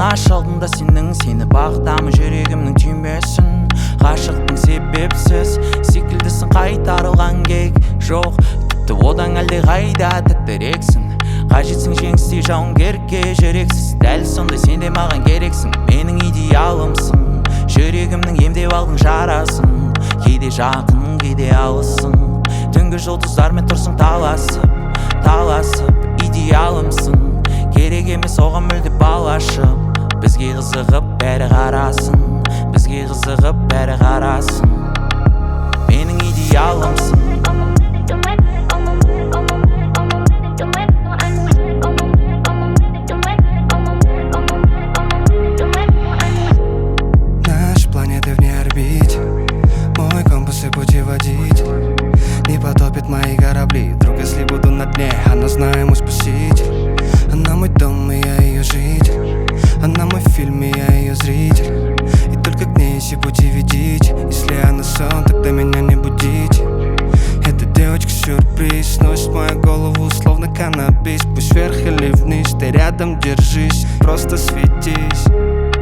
нааш алдында сені бағытамын жүрегімнің түймесін ғашықтың себепсіз секілдісін қайтарылған кек жоқ тіпті одан әлде қайда тәттірексің қажетсің жеңістей жауынгерге жүрексіз дәл сондай сен де маған керексің менің идеалымсың жүрегімнің емдеп алдың жарасын кейде жақын кейде алыссың түнгі жұлдыздармен тұрсың таласып идеалымсың керек емес оған мүлде бал ашып бізге қызығып бәрі қарасын менің идеалымсың Наши планеты вне орбит, мой компас и путеводитель. Не потопит мои корабли, вдруг если буду на дне, она знает мой спаситель. Она мой дом, и я ее житель. Она мой фильм, и я ее зритель. И только к ней все пути ведите. Если она сон, тогда меня не будите. Эта девочка сюрприз, носит мою голову словно каннабис. Пусть вверх или вниз, ты рядом держись, просто светись.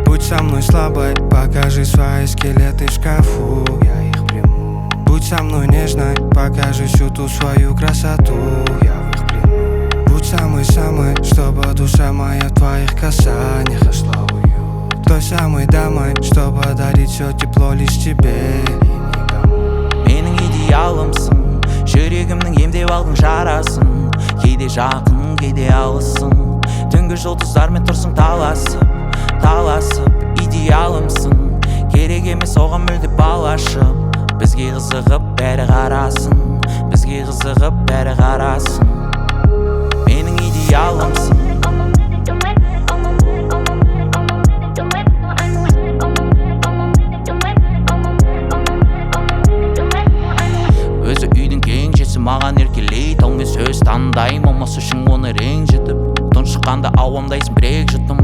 Будь со мной слабой, покажи свои скелеты в шкафу, я их приму. Будь со мной нежной, покажи всю ту свою красоту, я в их плену. Будь самой-самой, чтобы душа моя в твоих касаниях нашла уют. Той самой дамой, что подарить все тепло лишь тебе и никому. Менің идеалымсың жүрегімнің емдеп алдың жарасын кейде жақын кейде алыссың түнгі жұлдыздармен тұрсың таласып идеалымсың керек емес оған мүлде бал ашып бізге қызығып бәрі қарасын менің идеалымсың өзі үйдің кенжесі маған еркелей талмен сөз таңдаймын болмас үшін оны ренжітіп тұншыққанда ауамдайсың бірек жұттым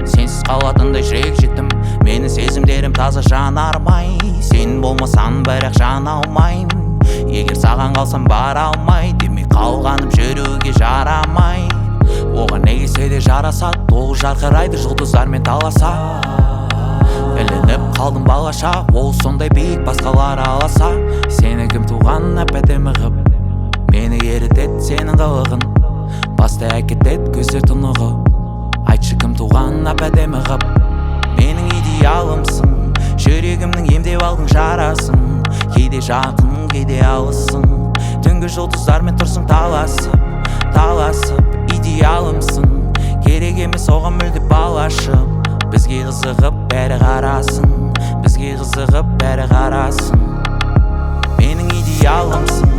сенсіз қалатындай жүрек жеттім менің сезімдерім таза жанармай сен болмасаң бірақ жана алмаймын егер саған қалсам бара алмай демей қалғаным жүруге жарамай оған не келсе де жарасады ол жарқырайды жұлдыздармен таласа ілініп қалдым балаша ол сондай биік басқалар аласа сені кім туған әп-әдемі ғып мені ерітеді сенің қылығың басты әкетеді көздер тұнығы айтшы кім туған әп-әдемі ғып менің идеалымсың жүрегімнің емдеп алдың жарасын кейде жақын кейде алыссың түнгі жұлдыздармен тұрсың таласып идеалымсың керек емес оған мүлде бал ашып бізге қызығып бәрі қарасын менің идеалымсың